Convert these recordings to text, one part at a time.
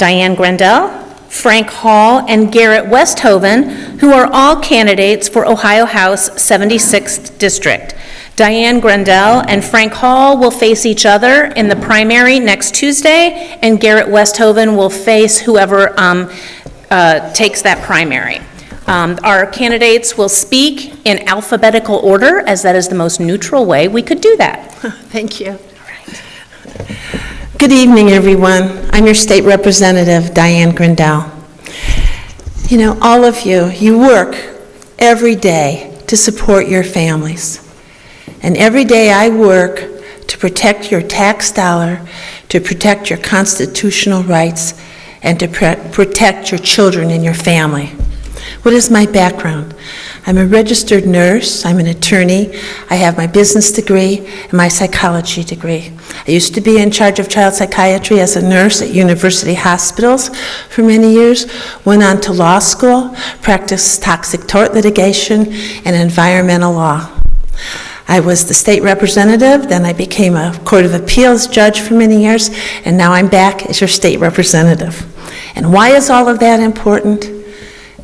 Diane Grandel, Frank Hall, and Garrett Westhoven, who are all candidates for Ohio House 76th District. Diane Grandel and Frank Hall will face each other in the primary next Tuesday, and Garrett Westhoven will face whoever takes that primary. Our candidates will speak in alphabetical order, as that is the most neutral way we could do that. Thank you. Good evening, everyone. I'm your state representative, Diane Grandel. You know, all of you work every day to support your families. And every day I work to protect your tax dollar, to protect your constitutional rights, and to protect your children and your family. What is my background? I'm a registered nurse, I'm an attorney, I have my business degree and my psychology degree. I used to be in charge of child psychiatry as a nurse at university hospitals for many years, went on to law school, practiced toxic tort litigation and environmental law. I was the state representative, then I became a Court of Appeals judge for many years, and now I'm back as your state representative. And why is all of that important?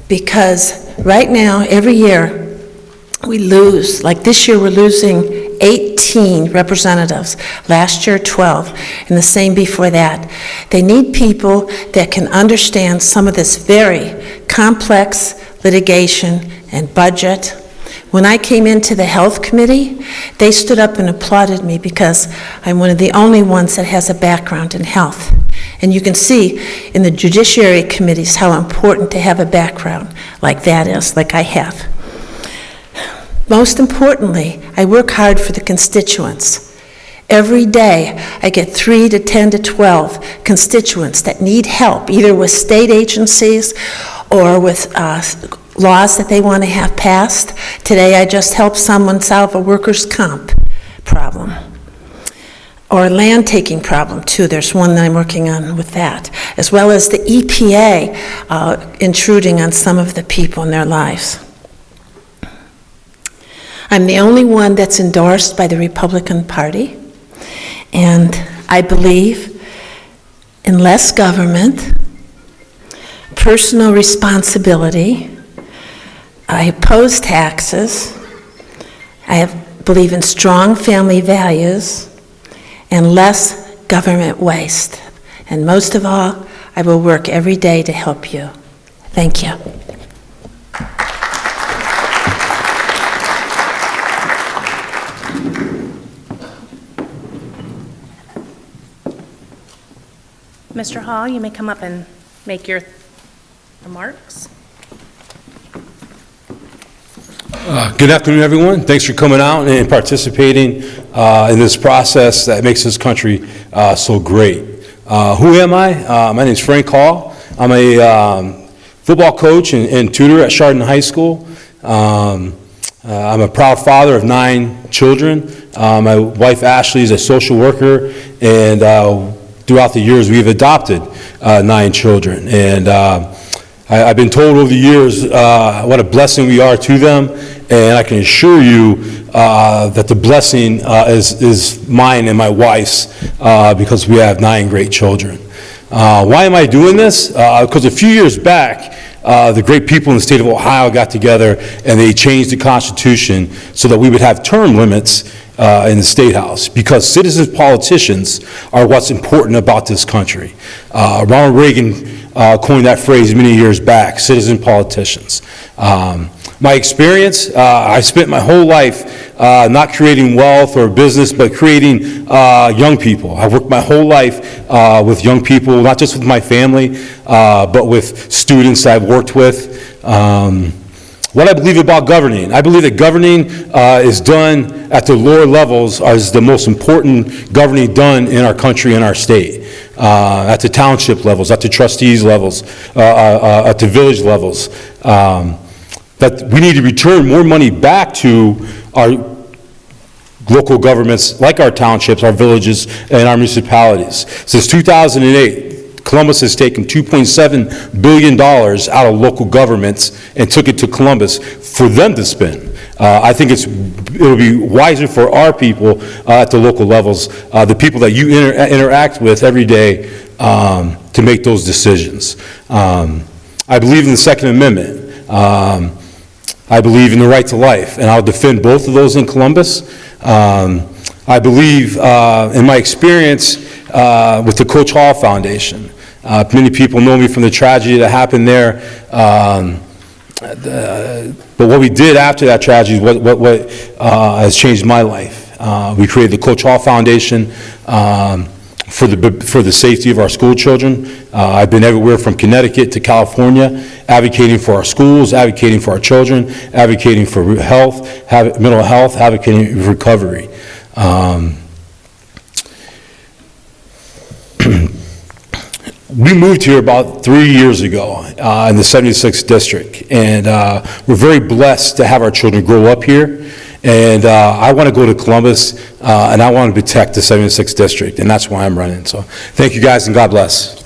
Because right now, every year, we lose. Like this year, we're losing 18 representatives. Last year, 12, and the same before that. They need people that can understand some of this very complex litigation and budget. When I came into the Health Committee, they stood up and applauded me because I'm one of the only ones that has a background in health. And you can see in the Judiciary Committees how important to have a background like that is, like I have. Most importantly, I work hard for the constituents. Every day, I get 3 to 10 to 12 constituents that need help, either with state agencies or with laws that they want to have passed. Today, I just helped someone solve a workers' comp problem. Or a land taking problem too. There's one that I'm working on with that, as well as the EPA intruding on some of the people in their lives. I'm the only one that's endorsed by the Republican Party, and I believe in less government, personal responsibility. I oppose taxes. I believe in strong family values and less government waste. And most of all, I will work every day to help you. Thank you. Mr. Hall, you may come up and make your remarks. Good afternoon, everyone. Thanks for coming out and participating in this process that makes this country so great. Who am I? My name is Frank Hall. I'm a football coach and tutor at Chardon High School. I'm a proud father of 9 children. My wife Ashley is a social worker, and throughout the years we've adopted 9 children. And I've been told over the years what a blessing we are to them, and I can assure you that the blessing is mine and my wife's because we have 9 great children. Why am I doing this? Because a few years back, the great people in the state of Ohio got together and they changed the Constitution so that we would have term limits in the State House, because citizens politicians are what's important about this country. Ronald Reagan coined that phrase many years back, citizen politicians. My experience, I spent my whole life not creating wealth or business, but creating young people. I've worked my whole life with young people, not just with my family, but with students I've worked with. What I believe about governing. I believe that governing is done at the lower levels is the most important governing done in our country and our state. At the township levels, at the trustees levels, at the village levels. That we need to return more money back to our local governments, like our townships, our villages, and our municipalities. Since 2008, Columbus has taken $2.7 billion out of local governments and took it to Columbus for them to spend. I think it'll be wiser for our people at the local levels, the people that you interact with every day, to make those decisions. I believe in the Second Amendment. I believe in the right to life, and I'll defend both of those in Columbus. I believe in my experience with the Coach Hall Foundation. Many people know me from the tragedy that happened there. But what we did after that tragedy, what has changed my life. We created the Coach Hall Foundation for the safety of our school children. I've been everywhere from Connecticut to California, advocating for our schools, advocating for our children, advocating for health, mental health, advocating for recovery. We moved here about 3 years ago in the 76th district, and we're very blessed to have our children grow up here. And I want to go to Columbus, and I want to protect the 76th district, and that's why I'm running. So thank you guys, and God bless.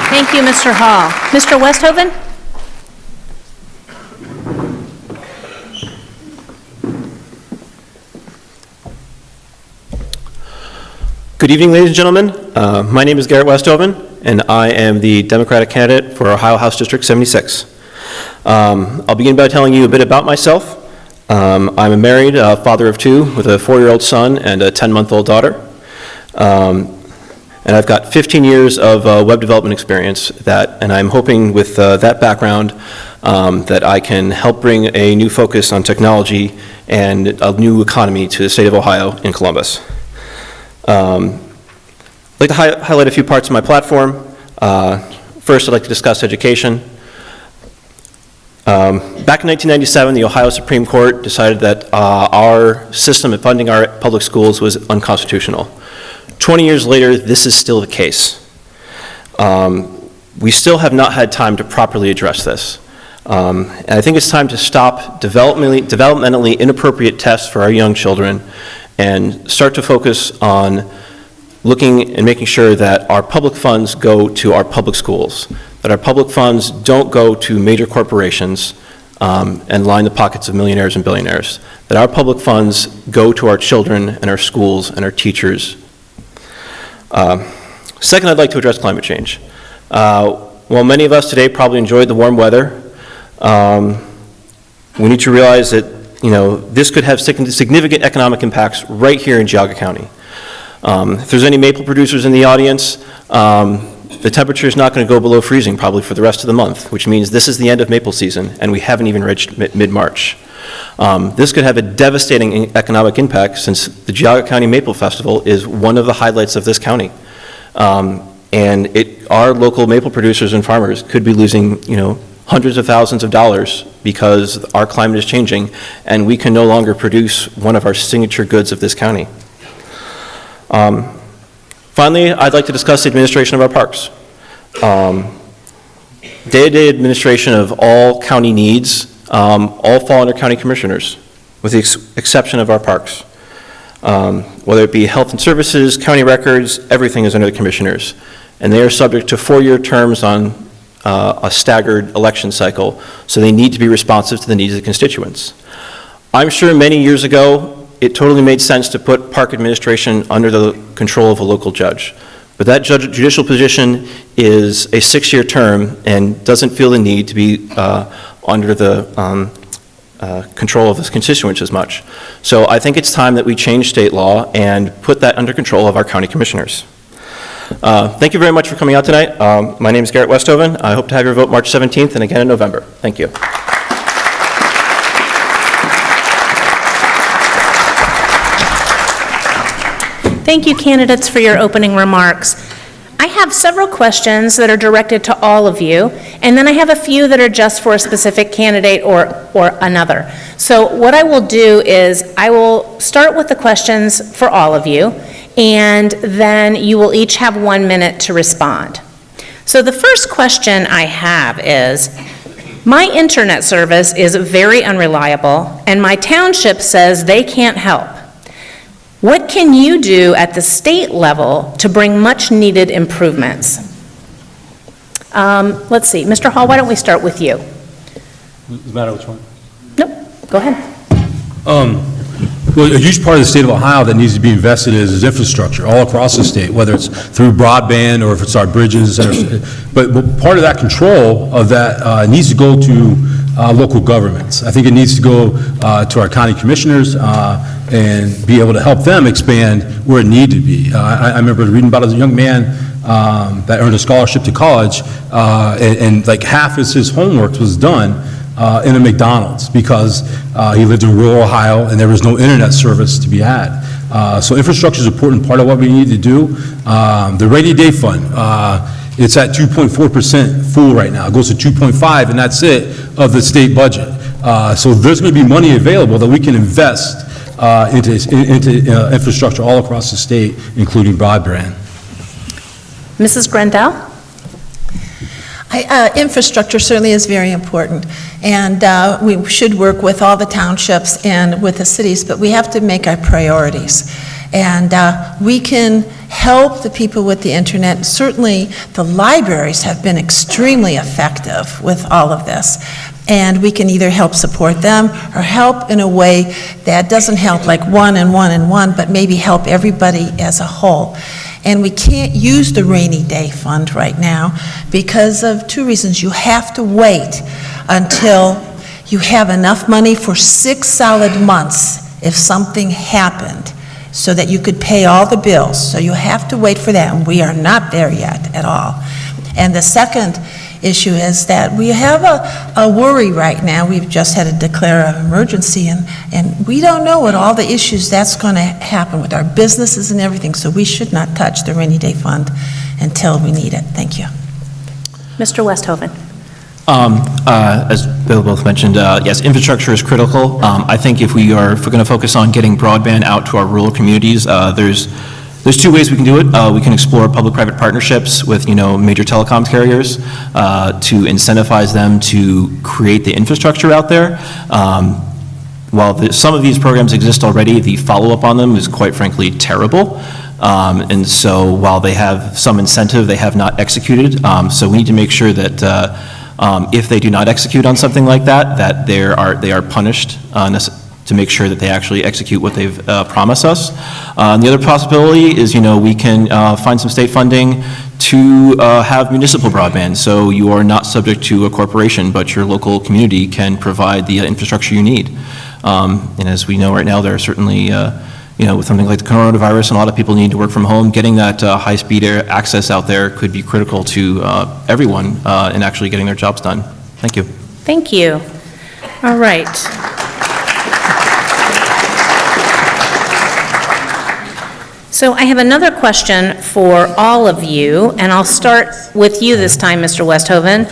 Thank you, Mr. Hall. Mr. Westhoven? Good evening, ladies and gentlemen. My name is Garrett Westhoven, and I am the Democratic candidate for Ohio House District 76. I'll begin by telling you a bit about myself. I'm a married father of two with a 4-year-old son and a 10-month-old daughter. And I've got 15 years of web development experience, and I'm hoping with that background that I can help bring a new focus on technology and a new economy to the state of Ohio in Columbus. I'd like to highlight a few parts of my platform. First, I'd like to discuss education. Back in 1997, the Ohio Supreme Court decided that our system of funding our public schools was unconstitutional. 20 years later, this is still the case. We still have not had time to properly address this. And I think it's time to stop developmentally inappropriate tests for our young children and start to focus on looking and making sure that our public funds go to our public schools, that our public funds don't go to major corporations and line the pockets of millionaires and billionaires, that our public funds go to our children and our schools and our teachers. Second, I'd like to address climate change. While many of us today probably enjoyed the warm weather, we need to realize that this could have significant economic impacts right here in Geauga County. If there's any maple producers in the audience, the temperature is not going to go below freezing probably for the rest of the month, which means this is the end of maple season, and we haven't even reached mid-March. This could have a devastating economic impact since the Geauga County Maple Festival is one of the highlights of this county. And our local maple producers and farmers could be losing, hundreds of thousands of dollars because our climate is changing and we can no longer produce one of our signature goods of this county. Finally, I'd like to discuss the administration of our parks. Day-to-day administration of all county needs all fall under county commissioners, with the exception of our parks. Whether it be health and services, county records, everything is under the commissioners. And they are subject to 4-year terms on a staggered election cycle, so they need to be responsive to the needs of the constituents. I'm sure many years ago, it totally made sense to put park administration under the control of a local judge. But that judicial position is a 6-year term and doesn't feel the need to be under the control of his constituents as much. So I think it's time that we change state law and put that under control of our county commissioners. Thank you very much for coming out tonight. My name is Garrett Westhoven. I hope to have your vote March 17th and again in November. Thank you. Thank you, candidates, for your opening remarks. I have several questions that are directed to all of you, and then I have a few that are just for a specific candidate or another. So what I will do is I will start with the questions for all of you, and then you will each have 1 minute to respond. So the first question I have is, my internet service is very unreliable, and my township says they can't help. What can you do at the state level to bring much-needed improvements? Let's see, Mr. Hall, why don't we start with you? Does it matter which one? Nope, go ahead. Well, a huge part of the state of Ohio that needs to be invested in is infrastructure all across the state, whether it's through broadband or if it's our bridges. But part of that control of that needs to go to local governments. I think it needs to go to our county commissioners and be able to help them expand where it needs to be. I remember reading about a young man that earned a scholarship to college, and like half of his homework was done in a McDonald's because he lived in rural Ohio and there was no internet service to be had. So infrastructure is an important part of what we need to do. The rainy day fund, it's at 2.4% full right now. It goes to 2.5, and that's it, of the state budget. So there's going to be money available that we can invest into infrastructure all across the state, including broadband. Mrs. Grandel? Infrastructure certainly is very important, and we should work with all the townships and with the cities, but we have to make our priorities. And we can help the people with the internet. Certainly, the libraries have been extremely effective with all of this. And we can either help support them or help in a way that doesn't help like one and one and one, but maybe help everybody as a whole. And we can't use the rainy day fund right now because of two reasons. You have to wait until you have enough money for 6 solid months if something happened, so that you could pay all the bills. So you have to wait for that, and we are not there yet at all. And the second issue is that we have a worry right now. We've just had to declare an emergency, and we don't know what all the issues that's going to happen with our businesses and everything, so we should not touch the rainy day fund until we need it. Thank you. Mr. Westhoven? As Bill both mentioned, yes, infrastructure is critical. I think if we're going to focus on getting broadband out to our rural communities, there's two ways we can do it. We can explore public-private partnerships with, major telecom carriers to incentivize them to create the infrastructure out there. While some of these programs exist already, the follow-up on them is quite frankly terrible. And so while they have some incentive, they have not executed. So we need to make sure that if they do not execute on something like that, that they are punished to make sure that they actually execute what they've promised us. And the other possibility is, we can find some state funding to have municipal broadband, so you are not subject to a corporation, but your local community can provide the infrastructure you need. And as we know right now, there are certainly, with something like the coronavirus, and a lot of people need to work from home, getting that high-speed access out there could be critical to everyone in actually getting their jobs done. Thank you. Thank you. All right. So I have another question for all of you, and I'll start with you this time, Mr. Westhoven.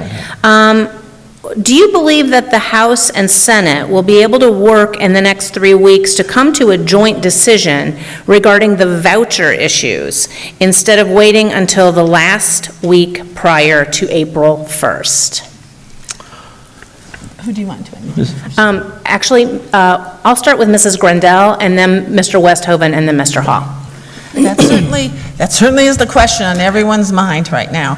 Do you believe that the House and Senate will be able to work in the next 3 weeks to come to a joint decision regarding the voucher issues instead of waiting until the last week prior to April 1st? Who do you want to? Actually, I'll start with Mrs. Grandel, and then Mr. Westhoven, and then Mr. Hall. That certainly is the question on everyone's mind right now.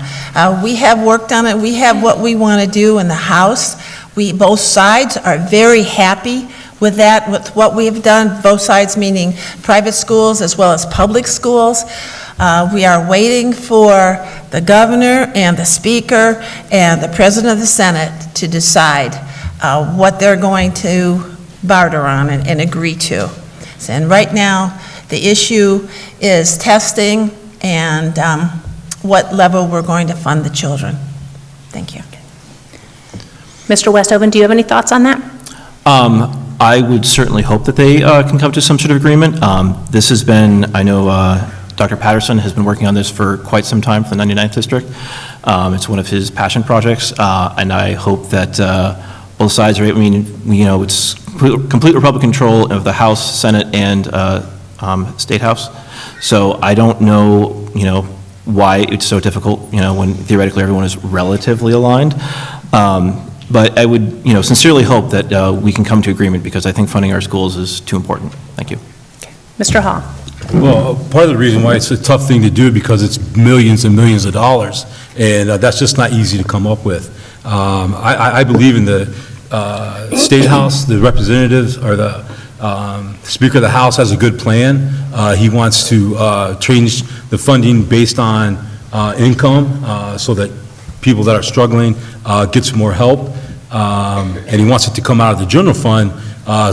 We have worked on it. We have what we want to do in the House. Both sides are very happy with that, with what we've done, both sides meaning private schools as well as public schools. We are waiting for the governor and the speaker and the president of the Senate to decide what they're going to barter on and agree to. And right now, the issue is testing and what level we're going to fund the children. Thank you. Mr. Westhoven, do you have any thoughts on that? I would certainly hope that they can come to some sort of agreement. This has been, I know Dr. Patterson has been working on this for quite some time for the 99th District. It's one of his passion projects, and I hope that both sides are, it's complete Republican control of the House, Senate, and State House. So I don't know, why it's so difficult, when theoretically everyone is relatively aligned. But I would, sincerely hope that we can come to agreement, because I think funding our schools is too important. Thank you. Mr. Hall. Well, part of the reason why it's a tough thing to do because it's millions and millions of dollars, and that's just not easy to come up with. I believe in the State House, the representatives, or the Speaker of the House has a good plan. He wants to change the funding based on income so that people that are struggling get some more help. And he wants it to come out of the general fund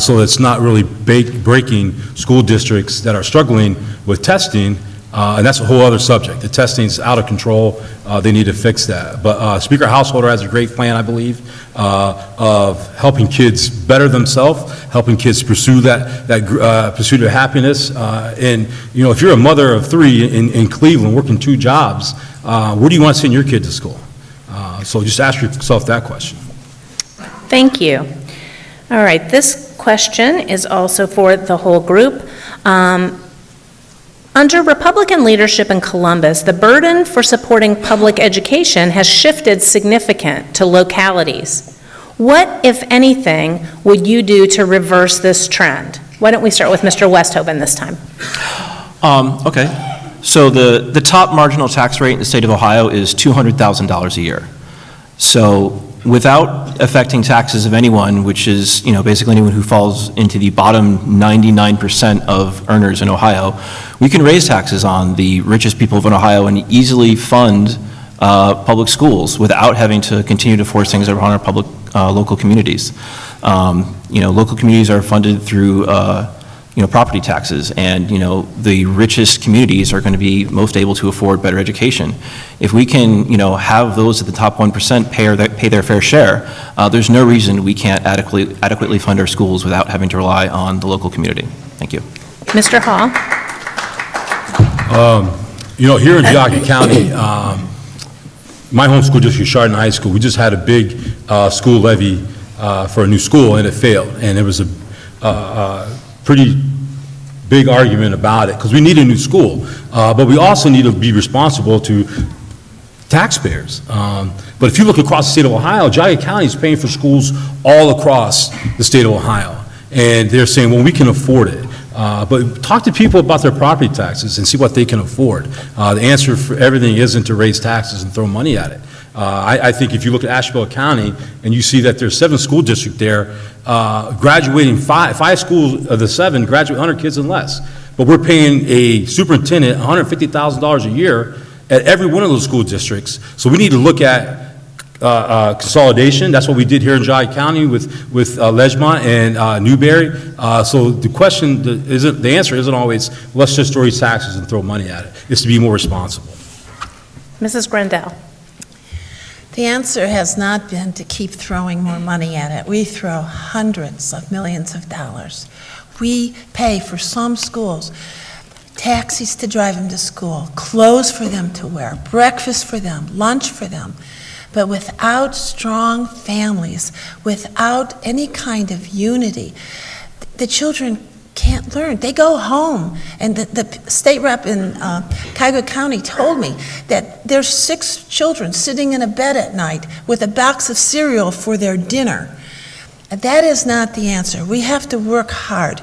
so that it's not really breaking school districts that are struggling with testing. And that's a whole other subject. The testing's out of control. They need to fix that. But Speaker Householder has a great plan, I believe, of helping kids better themselves, helping kids pursue that pursuit of happiness. And, you know, if you're a mother of 3 in Cleveland working 2 jobs, where do you want to send your kid to school? So just ask yourself that question. Thank you. All right, this question is also for the whole group. Under Republican leadership in Columbus, the burden for supporting public education has shifted significant to localities. What, if anything, would you do to reverse this trend? Why don't we start with Mr. Westhoven this time? Okay. So the top marginal tax rate in the state of Ohio is $200,000 a year. So without affecting taxes of anyone, which is, you know, basically anyone who falls into the bottom 99% of earners in Ohio, we can raise taxes on the richest people of Ohio and easily fund public schools without having to continue to force things upon our public local communities. You know, local communities are funded through you know, property taxes, and, you know, the richest communities are going to be most able to afford better education. If we can, you know, have those at the top 1% pay their fair share, there's no reason we can't adequately fund our schools without having to rely on the local community. Thank you. Mr. Hall? You know, here in Geauga County, my home school district, Chardon High School, we just had a big school levy for a new school, and it failed. And it was a pretty big argument about it, because we need a new school, but we also need to be responsible to taxpayers. But if you look across the state of Ohio, Geauga County is paying for schools all across the state of Ohio, and they're saying, well, we can afford it. But talk to people about their property taxes and see what they can afford. The answer for everything isn't to raise taxes and throw money at it. I think if you look at Asheville County and you see that there's 7 school districts there, graduating 5 schools of the 7 graduate 100 kids and less. But we're paying a superintendent $150,000 a year at every one of those school districts. So we need to look at consolidation. That's what we did here in Geauga County with Ledgemont and Newberry. So the question isn't, the answer isn't always, let's just raise taxes and throw money at it. It's to be more responsible. Mrs. Grandel? The answer has not been to keep throwing more money at it. We throw hundreds of millions of dollars. We pay for some schools taxis to drive them to school, clothes for them to wear, breakfast for them, lunch for them. But without strong families, without any kind of unity, the children can't learn. They go home, and the state rep in Cuyahoga County told me that there's 6 children sitting in a bed at night with a box of cereal for their dinner. That is not the answer. We have to work hard,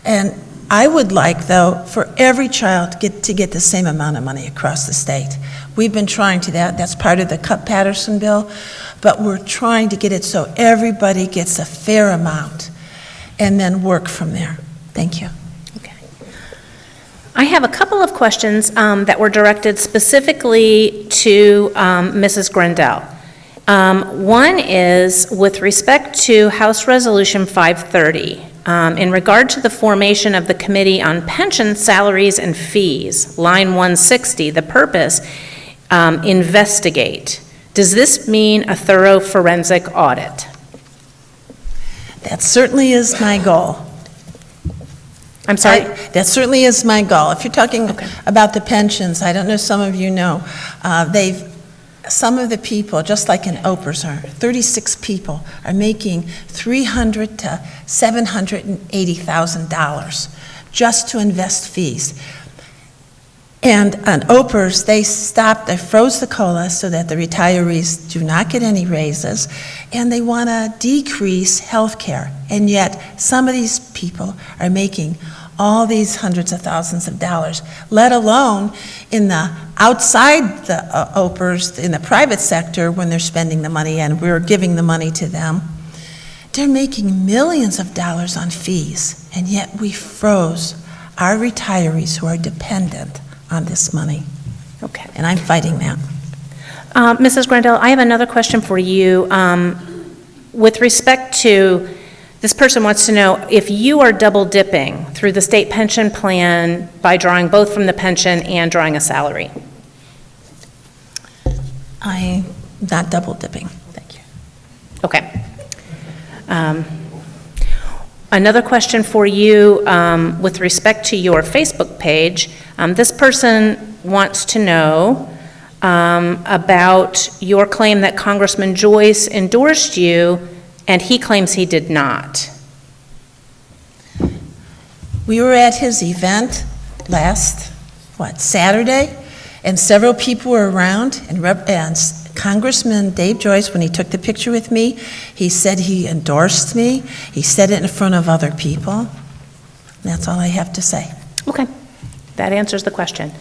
and I would like, though, for every child to get the same amount of money across the state. We've been trying to that. That's part of the Cupp-Patterson bill, but we're trying to get it so everybody gets a fair amount, and then work from there. Thank you. Okay. I have a couple of questions that were directed specifically to Mrs. Grandel. One is with respect to House Resolution 530, in regard to the formation of the Committee on Pension Salaries and Fees, line 160, the purpose, investigate. Does this mean a thorough forensic audit? That certainly is my goal. I'm sorry? That certainly is my goal. If you're talking about the pensions, I don't know, some of you know, some of the people, just like in OPERS, 36 people are making $300,000 to $780,000 just to invest fees. And on OPERS, they froze the COLA so that the retirees do not get any raises, and they want to decrease health care. And yet, some of these people are making all these hundreds of thousands of dollars, let alone in the outside the OPERS, in the private sector, when they're spending the money and we're giving the money to them. They're making millions of dollars on fees, and yet we froze our retirees who are dependent on this money, Okay. and I'm fighting that. Mrs. Grandel, I have another question for you. With respect to, this person wants to know if you are double dipping through the state pension plan by drawing both from the pension and drawing a salary. I'm not double dipping. Thank you. Okay. Another question for you with respect to your Facebook page. This person wants to know about your claim that Congressman Joyce endorsed you, and he claims he did not. We were at his event last, Saturday, and several people were around, and Congressman Dave Joyce, when he took the picture with me, he said he endorsed me. He said it in front of other people. That's all I have to say. Okay, that answers the question.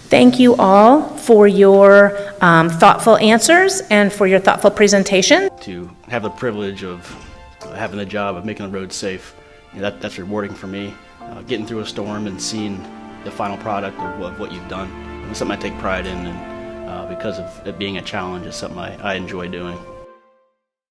Thank you all for your thoughtful answers and for your thoughtful presentation. To have the privilege of having the job of making the roads safe, that's rewarding for me. Getting through a storm and seeing the final product of what you've done. It's something I take pride in, and because of it being a challenge, it's something I enjoy doing.